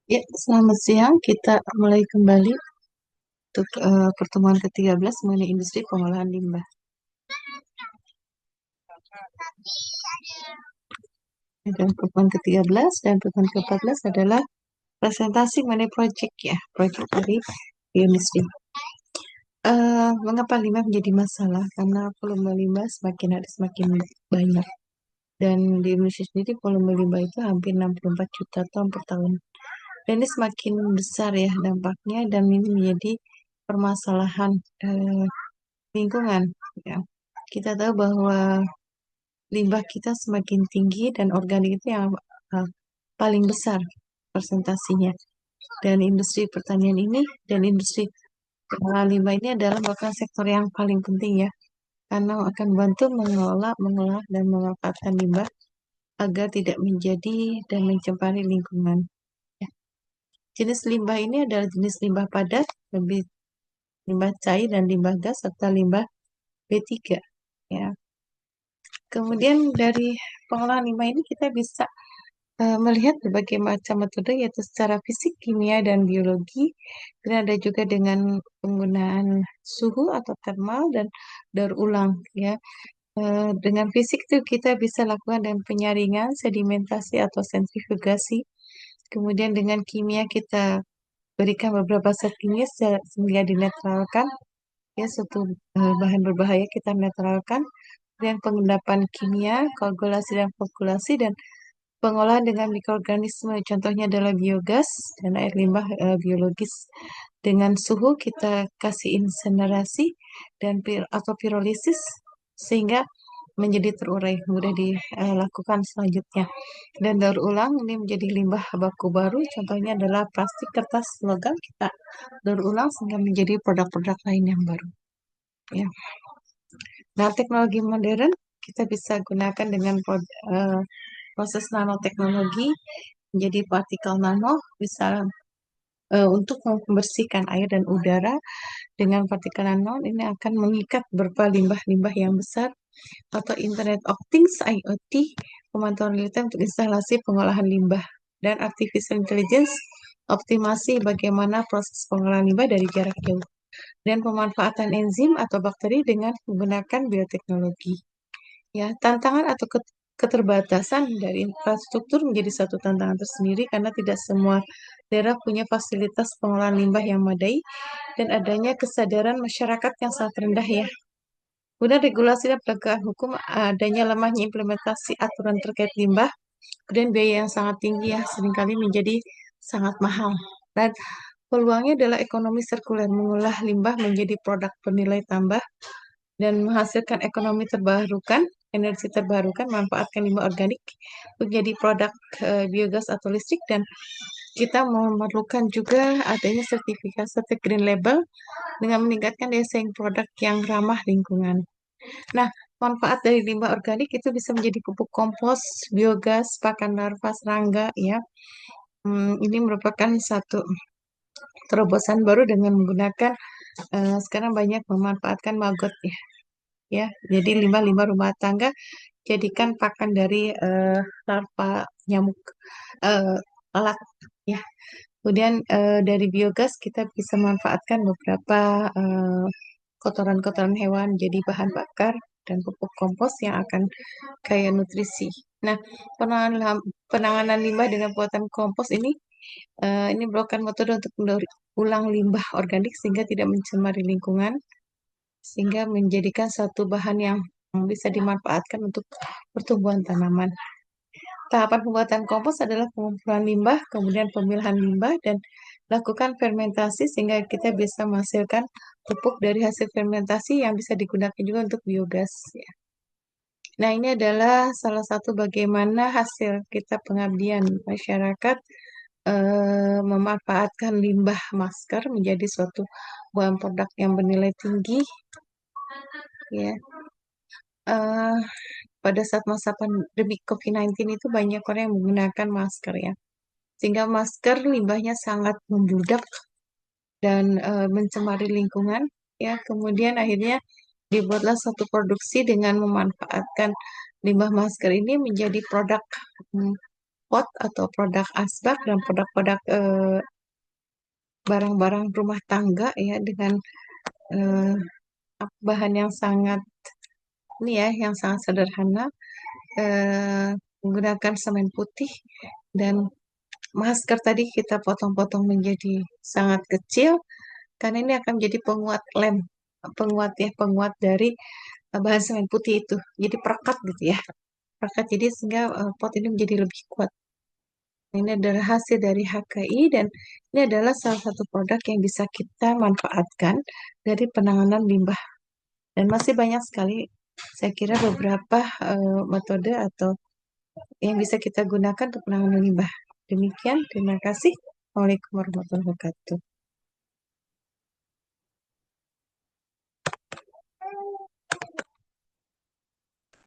Ya, selamat siang. Kita mulai kembali untuk pertemuan ke-13 mengenai industri pengolahan limbah. Dan pertemuan ke-13 dan pertemuan ke-14 adalah presentasi mengenai proyek proyek dari industri. Mengapa limbah menjadi masalah? Karena volume limbah semakin hari semakin banyak. Dan di Indonesia sendiri volume limbah itu hampir 64 juta ton per tahun. Dan ini semakin besar ya dampaknya dan ini menjadi permasalahan lingkungan. Ya. Kita tahu bahwa limbah kita semakin tinggi dan organik itu yang uh, paling besar persentasinya. Dan industri pertanian ini dan industri pengolahan limbah ini adalah merupakan sektor yang paling penting ya, karena akan membantu mengelola, mengolah, dan memanfaatkan limbah agar tidak menjadi dan mencemari lingkungan. Ya. Jenis limbah ini adalah jenis limbah padat, lebih limbah cair dan limbah gas serta limbah B3. Ya. Kemudian dari pengolahan limbah ini kita bisa melihat berbagai macam metode yaitu secara fisik, kimia, dan biologi. Dan ada juga dengan penggunaan suhu atau thermal dan daur ulang ya. Dengan fisik itu kita bisa lakukan dengan penyaringan, sedimentasi atau sentrifugasi. Kemudian dengan kimia kita berikan beberapa zat kimia sehingga dinetralkan ya suatu bahan berbahaya kita netralkan. Dan pengendapan kimia, koagulasi dan flokkulasi dan pengolahan dengan mikroorganisme, contohnya adalah biogas dan air limbah biologis. Dengan suhu kita kasih insenerasi dan atau pirolisis sehingga menjadi terurai, mudah dilakukan selanjutnya. Dan daur ulang ini menjadi limbah baku baru, contohnya adalah plastik, kertas, logam kita daur ulang sehingga menjadi produk-produk lain yang baru. Ya. Nah, teknologi modern kita bisa gunakan dengan proses nanoteknologi menjadi partikel nano bisa untuk membersihkan air dan udara dengan partikel nano ini akan mengikat beberapa limbah-limbah yang besar atau Internet of Things IoT pemantauan real time untuk instalasi pengolahan limbah dan artificial intelligence optimasi bagaimana proses pengolahan limbah dari jarak jauh dan pemanfaatan enzim atau bakteri dengan menggunakan bioteknologi. Ya, tantangan atau keterbatasan dari infrastruktur menjadi satu tantangan tersendiri karena tidak semua daerah punya fasilitas pengolahan limbah yang memadai dan adanya kesadaran masyarakat yang sangat rendah ya. Kemudian regulasi dan penegakan hukum adanya lemahnya implementasi aturan terkait limbah, kemudian biaya yang sangat tinggi ya seringkali menjadi sangat mahal. Dan peluangnya adalah ekonomi sirkuler mengolah limbah menjadi produk bernilai tambah dan menghasilkan ekonomi terbarukan, energi terbarukan, manfaatkan limbah organik menjadi produk biogas atau listrik dan kita memerlukan juga adanya sertifikasi Green Label dengan meningkatkan daya saing produk yang ramah lingkungan. Nah, manfaat dari limbah organik itu bisa menjadi pupuk kompos, biogas, pakan larva serangga ya. Ini merupakan satu terobosan baru dengan menggunakan sekarang banyak memanfaatkan maggot ya. Ya, jadi limbah-limbah rumah tangga jadikan pakan dari larva nyamuk eh, lalat ya. Kemudian dari biogas kita bisa memanfaatkan beberapa kotoran-kotoran hewan jadi bahan bakar dan pupuk kompos yang akan kaya nutrisi. Nah, penanganan limbah dengan buatan kompos ini merupakan metode untuk mendaur ulang limbah organik sehingga tidak mencemari lingkungan sehingga menjadikan satu bahan yang bisa dimanfaatkan untuk pertumbuhan tanaman. Tahapan pembuatan kompos adalah pengumpulan limbah, kemudian pemilahan limbah, dan lakukan fermentasi sehingga kita bisa menghasilkan pupuk dari hasil fermentasi yang bisa digunakan juga untuk biogas. Ya. Nah, ini adalah salah satu bagaimana hasil kita pengabdian masyarakat memanfaatkan limbah masker menjadi suatu bahan produk yang bernilai tinggi. Ya, eh, pada saat masa pandemi COVID-19 itu banyak orang yang menggunakan masker ya. Sehingga masker limbahnya sangat membludak dan mencemari lingkungan ya. Kemudian akhirnya dibuatlah satu produksi dengan memanfaatkan limbah masker ini menjadi produk pot atau produk asbak dan produk-produk barang-barang rumah tangga ya dengan eh, bahan yang sangat ini ya, yang sangat sederhana, menggunakan semen putih dan masker tadi kita potong-potong menjadi sangat kecil karena ini akan menjadi penguat lem, penguat ya, penguat dari bahan semen putih itu. Jadi perekat gitu ya, perekat jadi sehingga pot ini menjadi lebih kuat. Ini adalah hasil dari HKI dan ini adalah salah satu produk yang bisa kita manfaatkan dari penanganan limbah. Dan masih banyak sekali, saya kira beberapa metode atau yang bisa kita gunakan untuk penanganan limbah. Demikian, terima kasih. Waalaikumsalam warahmatullahi wabarakatuh.